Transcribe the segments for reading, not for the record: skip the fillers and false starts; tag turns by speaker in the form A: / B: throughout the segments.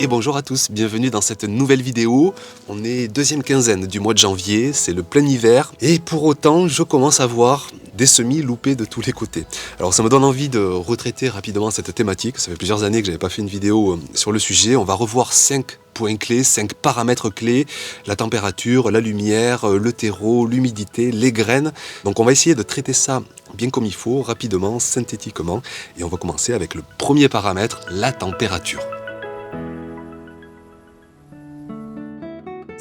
A: Et bonjour à tous, bienvenue dans cette nouvelle vidéo. On est deuxième quinzaine du mois de janvier, c'est le plein hiver. Et pour autant, je commence à voir des semis loupés de tous les côtés. Alors ça me donne envie de retraiter rapidement cette thématique. Ça fait plusieurs années que je n'avais pas fait une vidéo sur le sujet. On va revoir 5 points clés, 5 paramètres clés. La température, la lumière, le terreau, l'humidité, les graines. Donc on va essayer de traiter ça bien comme il faut, rapidement, synthétiquement. Et on va commencer avec le premier paramètre, la température.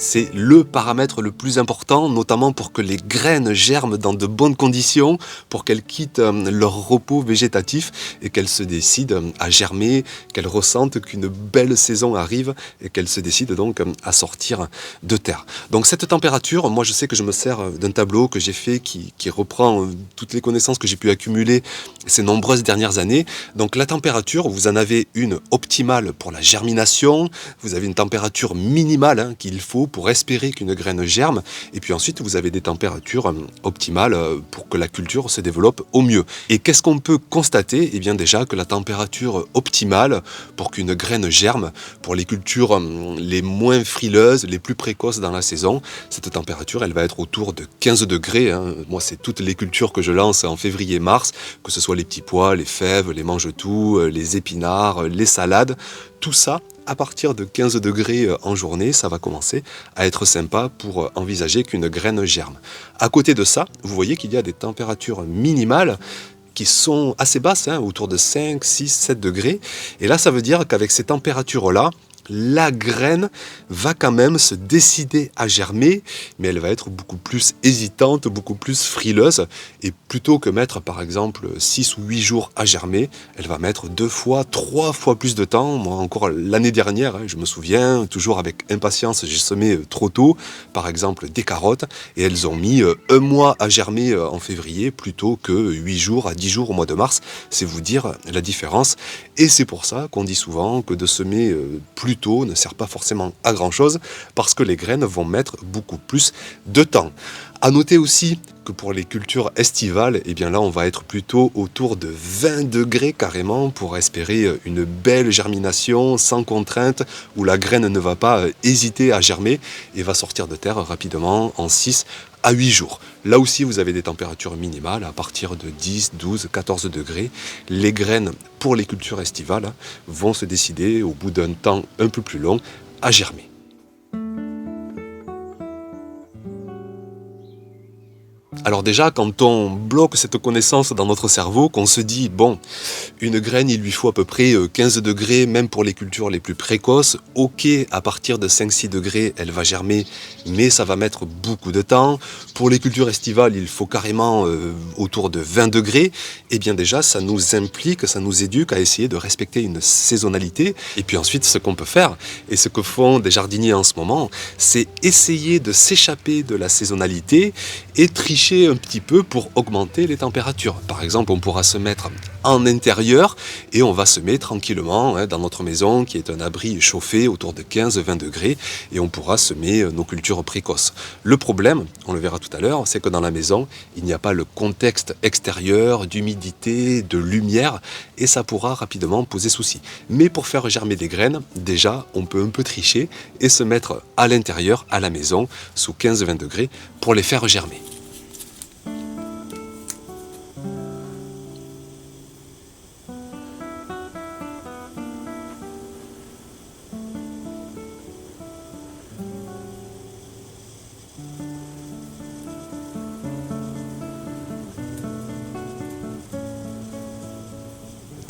A: C'est le paramètre le plus important, notamment pour que les graines germent dans de bonnes conditions, pour qu'elles quittent leur repos végétatif et qu'elles se décident à germer, qu'elles ressentent qu'une belle saison arrive et qu'elles se décident donc à sortir de terre. Donc cette température, moi je sais que je me sers d'un tableau que j'ai fait qui reprend toutes les connaissances que j'ai pu accumuler ces nombreuses dernières années. Donc la température, vous en avez une optimale pour la germination, vous avez une température minimale qu'il faut pour espérer qu'une graine germe, et puis ensuite vous avez des températures optimales pour que la culture se développe au mieux. Et qu'est-ce qu'on peut constater? Eh bien déjà que la température optimale pour qu'une graine germe, pour les cultures les moins frileuses, les plus précoces dans la saison, cette température elle va être autour de 15 degrés. Moi c'est toutes les cultures que je lance en février-mars, que ce soit les petits pois, les fèves, les mange-tout, les épinards, les salades, tout ça à partir de 15 degrés en journée, ça va commencer à être sympa pour envisager qu'une graine germe. À côté de ça, vous voyez qu'il y a des températures minimales qui sont assez basses, autour de 5, 6, 7 degrés. Et là, ça veut dire qu'avec ces températures-là, la graine va quand même se décider à germer, mais elle va être beaucoup plus hésitante, beaucoup plus frileuse. Et plutôt que mettre par exemple 6 ou 8 jours à germer, elle va mettre 2 fois, 3 fois plus de temps. Moi encore l'année dernière, je me souviens, toujours avec impatience, j'ai semé trop tôt, par exemple des carottes, et elles ont mis 1 mois à germer en février, plutôt que 8 jours à 10 jours au mois de mars. C'est vous dire la différence. Et c'est pour ça qu'on dit souvent que de semer plus tôt ne sert pas forcément à grand chose parce que les graines vont mettre beaucoup plus de temps. À noter aussi que pour les cultures estivales, eh bien là on va être plutôt autour de 20 degrés carrément pour espérer une belle germination sans contrainte où la graine ne va pas hésiter à germer et va sortir de terre rapidement en 6 à 8 jours. Là aussi, vous avez des températures minimales à partir de 10, 12, 14 degrés. Les graines pour les cultures estivales vont se décider au bout d'un temps un peu plus long à germer. Alors déjà, quand on bloque cette connaissance dans notre cerveau, qu'on se dit, bon, une graine, il lui faut à peu près 15 degrés, même pour les cultures les plus précoces. Ok, à partir de 5-6 degrés, elle va germer, mais ça va mettre beaucoup de temps. Pour les cultures estivales, il faut carrément autour de 20 degrés. Et bien déjà, ça nous implique, ça nous éduque à essayer de respecter une saisonnalité. Et puis ensuite, ce qu'on peut faire, et ce que font des jardiniers en ce moment, c'est essayer de s'échapper de la saisonnalité et tricher un petit peu pour augmenter les températures. Par exemple, on pourra se mettre en intérieur et on va semer tranquillement dans notre maison qui est un abri chauffé autour de 15-20 degrés et on pourra semer nos cultures précoces. Le problème, on le verra tout à l'heure, c'est que dans la maison, il n'y a pas le contexte extérieur d'humidité, de lumière et ça pourra rapidement poser souci. Mais pour faire germer des graines, déjà, on peut un peu tricher et se mettre à l'intérieur, à la maison, sous 15-20 degrés pour les faire germer.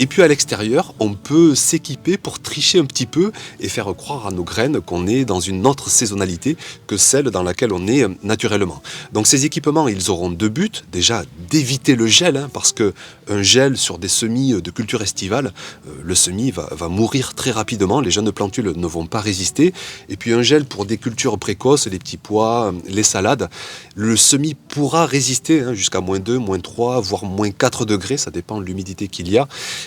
A: Et puis à l'extérieur, on peut s'équiper pour tricher un petit peu et faire croire à nos graines qu'on est dans une autre saisonnalité que celle dans laquelle on est naturellement. Donc ces équipements, ils auront deux buts. Déjà, d'éviter le gel, parce qu'un gel sur des semis de culture estivale, le semis va mourir très rapidement, les jeunes plantules ne vont pas résister. Et puis un gel pour des cultures précoces, les petits pois, les salades, le semis pourra résister jusqu'à -2, -3, voire -4 degrés, ça dépend de l'humidité qu'il y a.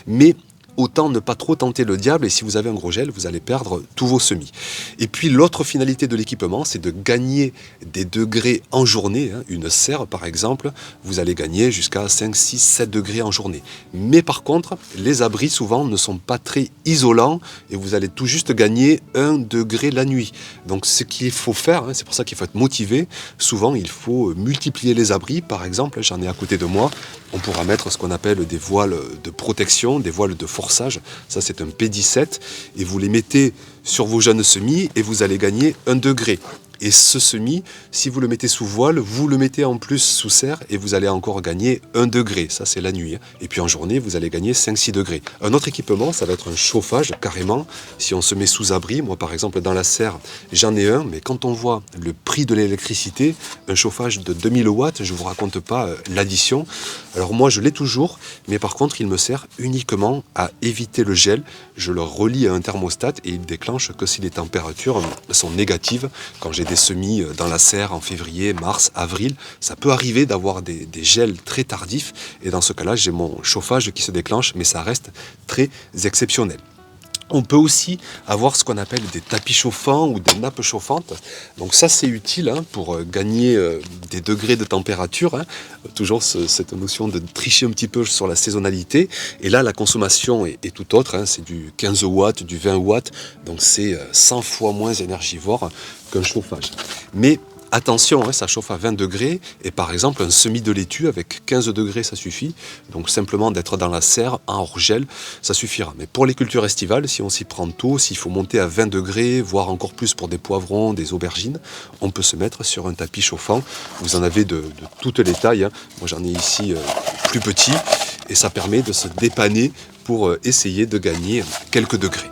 A: Mais autant ne pas trop tenter le diable, et si vous avez un gros gel, vous allez perdre tous vos semis. Et puis l'autre finalité de l'équipement, c'est de gagner des degrés en journée. Une serre par exemple, vous allez gagner jusqu'à 5, 6, 7 degrés en journée. Mais par contre, les abris souvent ne sont pas très isolants, et vous allez tout juste gagner 1 degré la nuit. Donc ce qu'il faut faire, c'est pour ça qu'il faut être motivé, souvent il faut multiplier les abris. Par exemple, j'en ai à côté de moi, on pourra mettre ce qu'on appelle des voiles de protection, des voiles de forçage. Ça, c'est un P17. Et vous les mettez sur vos jeunes semis et vous allez gagner 1 degré. Et ce semis, si vous le mettez sous voile, vous le mettez en plus sous serre et vous allez encore gagner 1 degré. Ça, c'est la nuit. Et puis en journée, vous allez gagner 5-6 degrés. Un autre équipement, ça va être un chauffage, carrément. Si on se met sous abri, moi par exemple dans la serre, j'en ai un, mais quand on voit le prix de l'électricité, un chauffage de 2000 watts, je ne vous raconte pas l'addition. Alors moi, je l'ai toujours, mais par contre, il me sert uniquement à éviter le gel. Je le relie à un thermostat et il déclenche que si les températures sont négatives. Quand j'ai des semis dans la serre en février, mars, avril, ça peut arriver d'avoir des gels très tardifs. Et dans ce cas-là, j'ai mon chauffage qui se déclenche, mais ça reste très exceptionnel. On peut aussi avoir ce qu'on appelle des tapis chauffants ou des nappes chauffantes. Donc ça, c'est utile pour gagner des degrés de température. Toujours cette notion de tricher un petit peu sur la saisonnalité. Et là, la consommation est tout autre. C'est du 15 watts, du 20 watts. Donc c'est 100 fois moins énergivore qu'un chauffage. Mais attention, ça chauffe à 20 degrés et par exemple un semis de laitue avec 15 degrés ça suffit. Donc simplement d'être dans la serre en hors-gel, ça suffira. Mais pour les cultures estivales, si on s'y prend tôt, s'il faut monter à 20 degrés, voire encore plus pour des poivrons, des aubergines, on peut se mettre sur un tapis chauffant. Vous en avez de toutes les tailles. Moi j'en ai ici plus petit et ça permet de se dépanner pour essayer de gagner quelques degrés.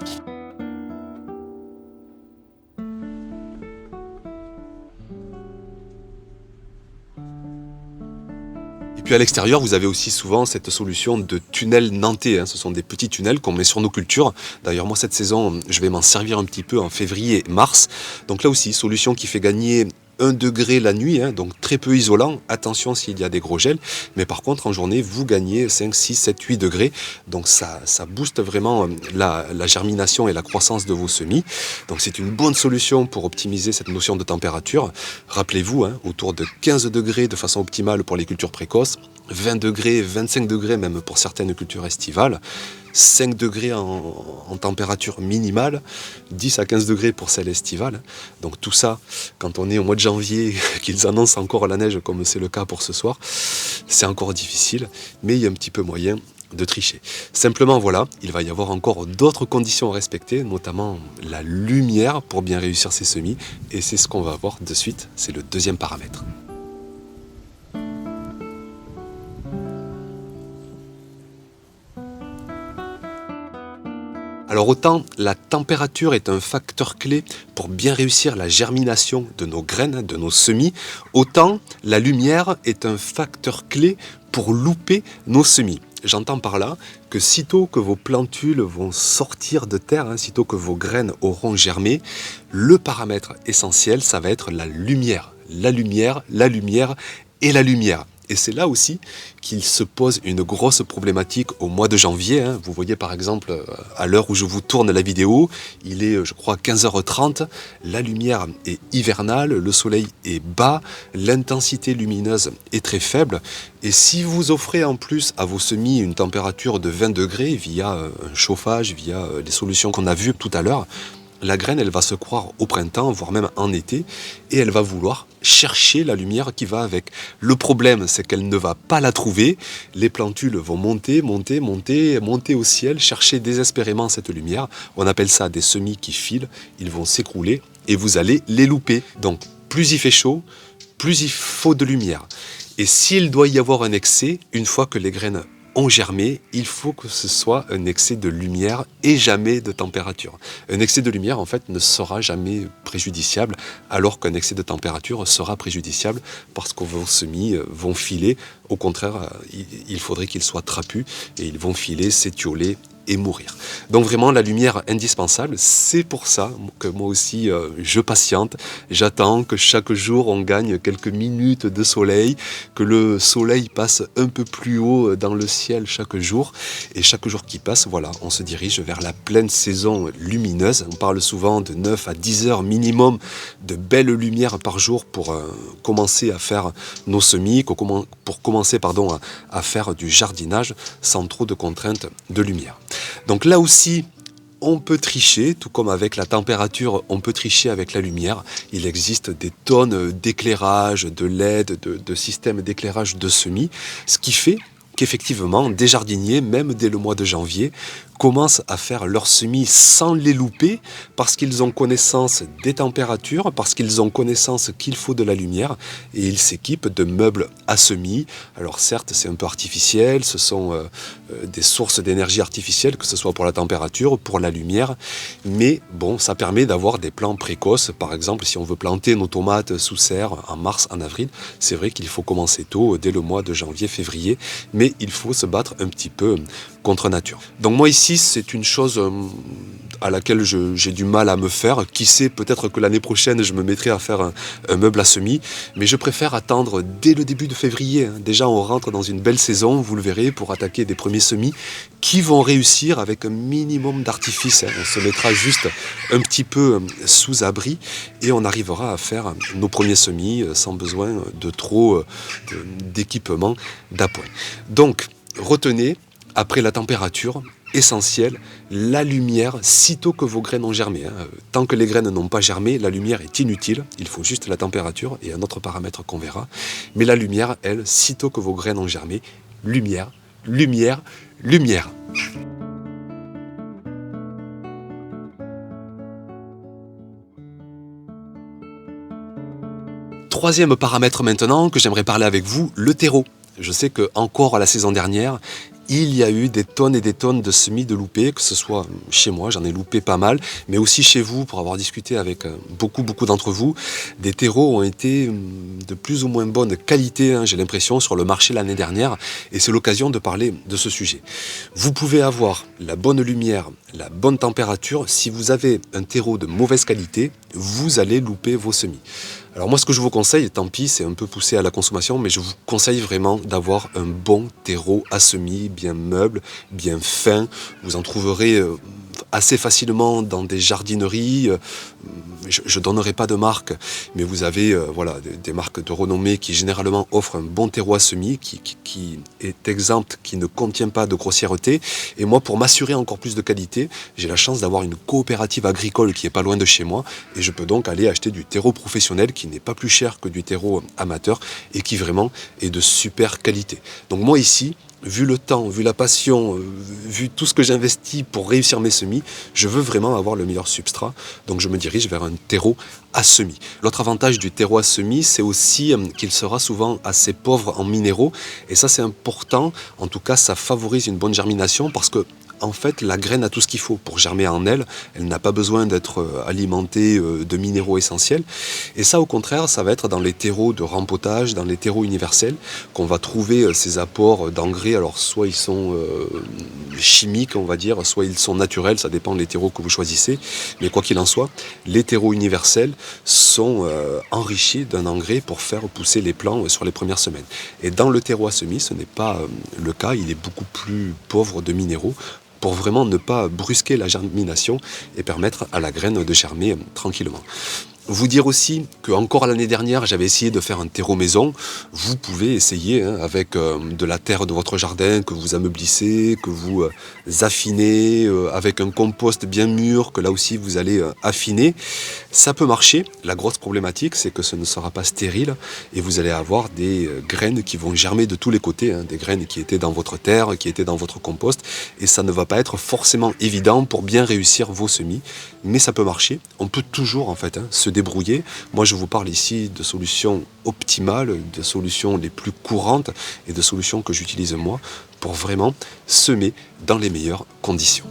A: Et puis à l'extérieur, vous avez aussi souvent cette solution de tunnel nantais. Ce sont des petits tunnels qu'on met sur nos cultures. D'ailleurs, moi, cette saison, je vais m'en servir un petit peu en février et mars. Donc là aussi, solution qui fait gagner 1 degré la nuit, donc très peu isolant. Attention s'il y a des gros gels. Mais par contre, en journée, vous gagnez 5, 6, 7, 8 degrés. Donc ça booste vraiment la germination et la croissance de vos semis. Donc c'est une bonne solution pour optimiser cette notion de température. Rappelez-vous, autour de 15 degrés de façon optimale pour les cultures précoces, 20 degrés, 25 degrés même pour certaines cultures estivales, 5 degrés en température minimale, 10 à 15 degrés pour celles estivales. Donc tout ça, quand on est au mois de janvier, qu'ils annoncent encore la neige comme c'est le cas pour ce soir, c'est encore difficile, mais il y a un petit peu moyen de tricher. Simplement voilà, il va y avoir encore d'autres conditions à respecter, notamment la lumière pour bien réussir ces semis, et c'est ce qu'on va voir de suite, c'est le deuxième paramètre. Alors autant la température est un facteur clé pour bien réussir la germination de nos graines, de nos semis, autant la lumière est un facteur clé pour louper nos semis. J'entends par là que sitôt que vos plantules vont sortir de terre, sitôt que vos graines auront germé, le paramètre essentiel, ça va être la lumière. La lumière, la lumière et la lumière. Et c'est là aussi qu'il se pose une grosse problématique au mois de janvier. Vous voyez par exemple, à l'heure où je vous tourne la vidéo, il est, je crois, 15h30. La lumière est hivernale, le soleil est bas, l'intensité lumineuse est très faible. Et si vous offrez en plus à vos semis une température de 20 degrés via un chauffage, via les solutions qu'on a vues tout à l'heure, la graine, elle va se croire au printemps, voire même en été, et elle va vouloir chercher la lumière qui va avec. Le problème, c'est qu'elle ne va pas la trouver. Les plantules vont monter, monter, monter, monter au ciel, chercher désespérément cette lumière. On appelle ça des semis qui filent. Ils vont s'écrouler et vous allez les louper. Donc, plus il fait chaud, plus il faut de lumière. Et s'il doit y avoir un excès, une fois que les graines ont germé, il faut que ce soit un excès de lumière et jamais de température. Un excès de lumière, en fait, ne sera jamais préjudiciable, alors qu'un excès de température sera préjudiciable parce que vos semis vont filer. Au contraire, il faudrait qu'ils soient trapus et ils vont filer, s'étioler et mourir. Donc vraiment la lumière indispensable, c'est pour ça que moi aussi je patiente, j'attends que chaque jour on gagne quelques minutes de soleil, que le soleil passe un peu plus haut dans le ciel chaque jour, et chaque jour qui passe, voilà, on se dirige vers la pleine saison lumineuse. On parle souvent de 9 à 10 heures minimum de belle lumière par jour pour commencer à faire nos semis, pour commencer à faire du jardinage sans trop de contraintes de lumière. Donc là aussi, on peut tricher, tout comme avec la température, on peut tricher avec la lumière. Il existe des tonnes d'éclairage, de LED, de systèmes d'éclairage de semis, ce qui fait qu'effectivement, des jardiniers, même dès le mois de janvier, commencent à faire leurs semis sans les louper parce qu'ils ont connaissance des températures, parce qu'ils ont connaissance qu'il faut de la lumière et ils s'équipent de meubles à semis. Alors certes, c'est un peu artificiel, ce sont des sources d'énergie artificielles, que ce soit pour la température, pour la lumière, mais bon, ça permet d'avoir des plants précoces. Par exemple, si on veut planter nos tomates sous serre en mars, en avril, c'est vrai qu'il faut commencer tôt, dès le mois de janvier, février, mais il faut se battre un petit peu contre nature. Donc moi ici, c'est une chose à laquelle j'ai du mal à me faire. Qui sait, peut-être que l'année prochaine, je me mettrai à faire un meuble à semis, mais je préfère attendre dès le début de février. Déjà, on rentre dans une belle saison, vous le verrez, pour attaquer des premiers semis qui vont réussir avec un minimum d'artifice. On se mettra juste un petit peu sous abri et on arrivera à faire nos premiers semis sans besoin de trop d'équipement d'appoint. Donc, retenez, après la température, essentiel, la lumière, sitôt que vos graines ont germé. Tant que les graines n'ont pas germé, la lumière est inutile. Il faut juste la température et un autre paramètre qu'on verra. Mais la lumière, elle, sitôt que vos graines ont germé, lumière, lumière, lumière. Troisième paramètre maintenant que j'aimerais parler avec vous, le terreau. Je sais que encore la saison dernière, il y a eu des tonnes et des tonnes de semis de loupés, que ce soit chez moi, j'en ai loupé pas mal, mais aussi chez vous, pour avoir discuté avec beaucoup d'entre vous. Des terreaux ont été de plus ou moins bonne qualité, j'ai l'impression, sur le marché l'année dernière, et c'est l'occasion de parler de ce sujet. Vous pouvez avoir la bonne lumière, la bonne température. Si vous avez un terreau de mauvaise qualité, vous allez louper vos semis. Alors moi, ce que je vous conseille, tant pis, c'est un peu poussé à la consommation, mais je vous conseille vraiment d'avoir un bon terreau à semis, bien meuble, bien fin. Vous en trouverez assez facilement dans des jardineries. Je ne donnerai pas de marque, mais vous avez des marques de renommée qui généralement offrent un bon terreau à semis, qui est exempt, qui ne contient pas de grossièreté. Et moi, pour m'assurer encore plus de qualité, j'ai la chance d'avoir une coopérative agricole qui est pas loin de chez moi, et je peux donc aller acheter du terreau professionnel qui n'est pas plus cher que du terreau amateur et qui vraiment est de super qualité. Donc moi ici, vu le temps, vu la passion, vu tout ce que j'investis pour réussir mes semis, je veux vraiment avoir le meilleur substrat. Donc je me dirige vers un terreau à semis. L'autre avantage du terreau à semis, c'est aussi qu'il sera souvent assez pauvre en minéraux. Et ça, c'est important. En tout cas, ça favorise une bonne germination parce que en fait, la graine a tout ce qu'il faut pour germer en elle. Elle n'a pas besoin d'être alimentée de minéraux essentiels. Et ça, au contraire, ça va être dans les terreaux de rempotage, dans les terreaux universels, qu'on va trouver ces apports d'engrais. Alors, soit ils sont chimiques, on va dire, soit ils sont naturels, ça dépend des terreaux que vous choisissez. Mais quoi qu'il en soit, les terreaux universels sont enrichis d'un engrais pour faire pousser les plants sur les premières semaines. Et dans le terreau à semis, ce n'est pas le cas. Il est beaucoup plus pauvre de minéraux, pour vraiment ne pas brusquer la germination et permettre à la graine de germer tranquillement. Vous dire aussi que encore l'année dernière, j'avais essayé de faire un terreau maison. Vous pouvez essayer avec de la terre de votre jardin que vous ameublissez, que vous affinez, avec un compost bien mûr que là aussi vous allez affiner. Ça peut marcher. La grosse problématique, c'est que ce ne sera pas stérile et vous allez avoir des graines qui vont germer de tous les côtés, des graines qui étaient dans votre terre, qui étaient dans votre compost, et ça ne va pas être forcément évident pour bien réussir vos semis, mais ça peut marcher. On peut toujours en fait se débrouiller. Moi, je vous parle ici de solutions optimales, de solutions les plus courantes et de solutions que j'utilise moi pour vraiment semer dans les meilleures conditions.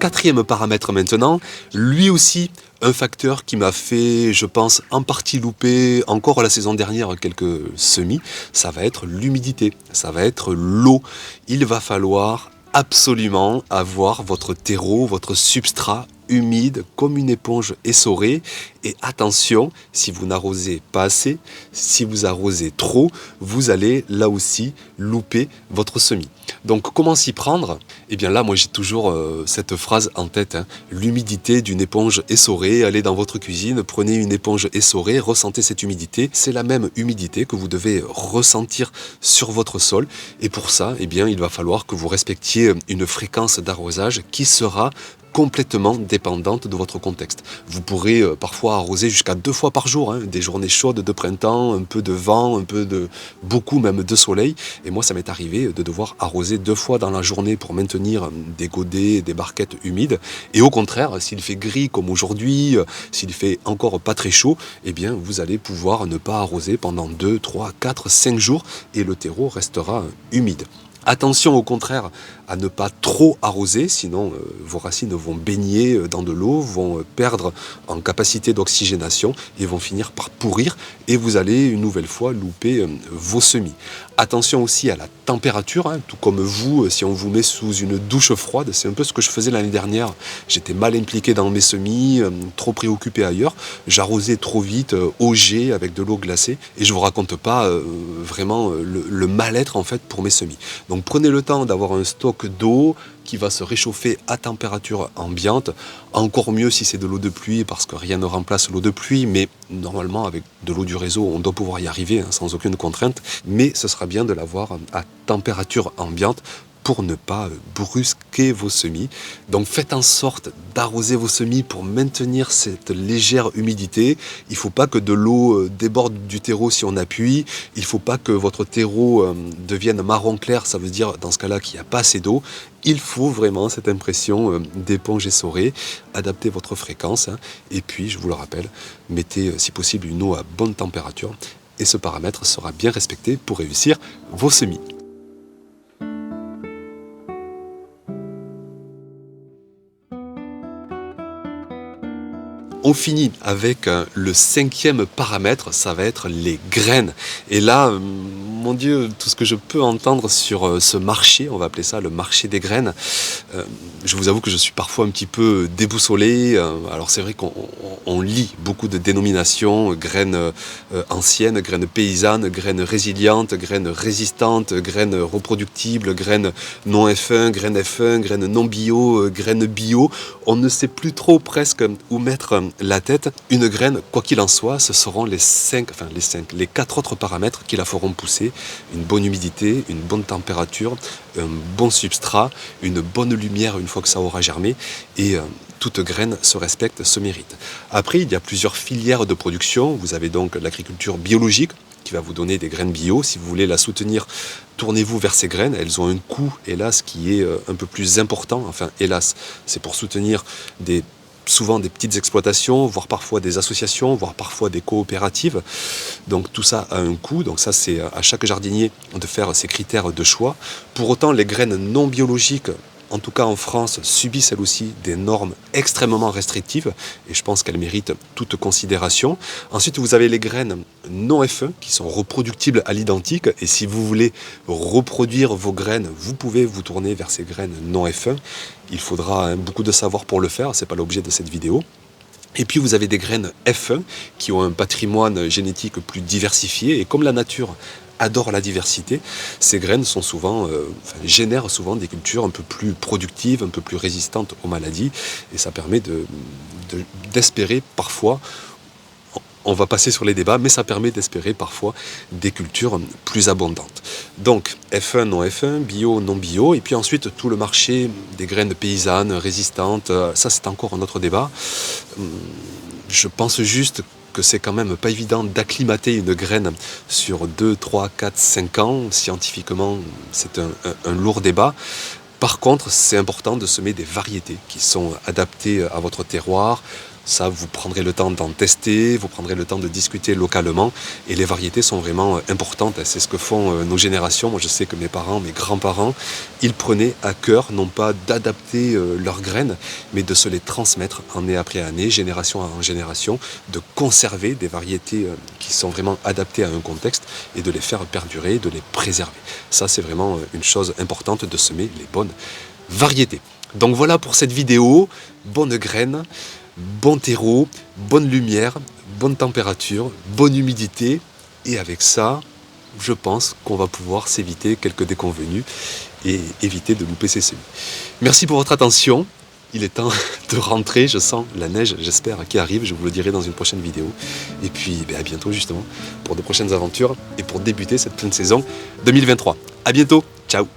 A: quatrième paramètre maintenant, lui aussi, un facteur qui m'a fait, je pense, en partie louper encore la saison dernière quelques semis, ça va être l'humidité, ça va être l'eau. Il va falloir absolument avoir votre terreau, votre substrat humide comme une éponge essorée. Et attention, si vous n'arrosez pas assez, si vous arrosez trop, vous allez là aussi louper votre semis. Donc comment s'y prendre? Eh bien là, moi j'ai toujours cette phrase en tête, hein. L'humidité d'une éponge essorée. Allez dans votre cuisine, prenez une éponge essorée, ressentez cette humidité. C'est la même humidité que vous devez ressentir sur votre sol. Et pour ça, eh bien, il va falloir que vous respectiez une fréquence d'arrosage qui sera complètement dépendante de votre contexte. Vous pourrez parfois arroser jusqu'à 2 fois par jour, hein, des journées chaudes de printemps, un peu de vent, beaucoup même de soleil. Et moi, ça m'est arrivé de devoir arroser 2 fois dans la journée pour maintenir des godets, des barquettes humides. Et au contraire, s'il fait gris comme aujourd'hui, s'il fait encore pas très chaud, eh bien, vous allez pouvoir ne pas arroser pendant 2, 3, 4, 5 jours et le terreau restera humide. Attention au contraire à ne pas trop arroser, sinon vos racines vont baigner dans de l'eau, vont perdre en capacité d'oxygénation et vont finir par pourrir et vous allez une nouvelle fois louper vos semis. Attention aussi à la température, hein, tout comme vous, si on vous met sous une douche froide, c'est un peu ce que je faisais l'année dernière. J'étais mal impliqué dans mes semis, trop préoccupé ailleurs, j'arrosais trop vite, au jet avec de l'eau glacée et je vous raconte pas vraiment le mal-être en fait pour mes semis. Donc prenez le temps d'avoir un stock d'eau qui va se réchauffer à température ambiante. Encore mieux si c'est de l'eau de pluie parce que rien ne remplace l'eau de pluie, mais normalement avec de l'eau du réseau on doit pouvoir y arriver hein, sans aucune contrainte. Mais ce sera bien de l'avoir à température ambiante pour ne pas brusquer vos semis. Donc faites en sorte d'arroser vos semis pour maintenir cette légère humidité. Il ne faut pas que de l'eau déborde du terreau si on appuie. Il ne faut pas que votre terreau devienne marron clair, ça veut dire dans ce cas-là qu'il n'y a pas assez d'eau. Il faut vraiment cette impression d'éponge essorée. Adaptez votre fréquence hein. Et puis, je vous le rappelle, mettez si possible une eau à bonne température et ce paramètre sera bien respecté pour réussir vos semis. On finit avec le cinquième paramètre, ça va être les graines. Et là, mon Dieu, tout ce que je peux entendre sur ce marché, on va appeler ça le marché des graines, je vous avoue que je suis parfois un petit peu déboussolé. Alors c'est vrai qu'on lit beaucoup de dénominations, graines anciennes, graines paysannes, graines résilientes, graines résistantes, graines reproductibles, graines non F1, graines F1, graines non bio, graines bio. On ne sait plus trop presque où mettre la tête. Une graine, quoi qu'il en soit, ce seront les 4 autres paramètres qui la feront pousser. Une bonne humidité, une bonne température, un bon substrat, une bonne lumière une fois que ça aura germé et toute graine se respecte, se mérite. Après, il y a plusieurs filières de production. Vous avez donc l'agriculture biologique qui va vous donner des graines bio. Si vous voulez la soutenir, tournez-vous vers ces graines. Elles ont un coût, hélas, qui est un peu plus important. Enfin, hélas, c'est pour soutenir souvent des petites exploitations, voire parfois des associations, voire parfois des coopératives. Donc tout ça a un coût, donc ça c'est à chaque jardinier de faire ses critères de choix. Pour autant, les graines non biologiques, en tout cas en France, subissent elles aussi des normes extrêmement restrictives et je pense qu'elles méritent toute considération. Ensuite, vous avez les graines non F1 qui sont reproductibles à l'identique et si vous voulez reproduire vos graines, vous pouvez vous tourner vers ces graines non F1. Il faudra beaucoup de savoir pour le faire, ce n'est pas l'objet de cette vidéo. Et puis vous avez des graines F1 qui ont un patrimoine génétique plus diversifié et comme la nature adore la diversité, ces graines sont génèrent souvent des cultures un peu plus productives, un peu plus résistantes aux maladies et ça permet d'espérer parfois, on va passer sur les débats, mais ça permet d'espérer parfois des cultures plus abondantes. Donc F1, non F1, bio, non bio, et puis ensuite tout le marché des graines paysannes, résistantes, ça c'est encore un autre débat. Je pense juste que c'est quand même pas évident d'acclimater une graine sur 2, 3, 4, 5 ans. Scientifiquement, c'est un lourd débat. Par contre, c'est important de semer des variétés qui sont adaptées à votre terroir, Ça, vous prendrez le temps d'en tester, vous prendrez le temps de discuter localement. Et les variétés sont vraiment importantes. C'est ce que font nos générations. Moi, je sais que mes parents, mes grands-parents, ils prenaient à cœur, non pas d'adapter leurs graines, mais de se les transmettre année après année, génération en génération, de conserver des variétés qui sont vraiment adaptées à un contexte et de les faire perdurer, de les préserver. Ça, c'est vraiment une chose importante, de semer les bonnes variétés. Donc voilà pour cette vidéo. Bonnes graines, bon terreau, bonne lumière, bonne température, bonne humidité. Et avec ça, je pense qu'on va pouvoir s'éviter quelques déconvenus et éviter de louper ses semis. Merci pour votre attention. Il est temps de rentrer, je sens la neige, j'espère, qui arrive, je vous le dirai dans une prochaine vidéo. Et puis à bientôt justement pour de prochaines aventures et pour débuter cette pleine saison 2023. À bientôt, ciao.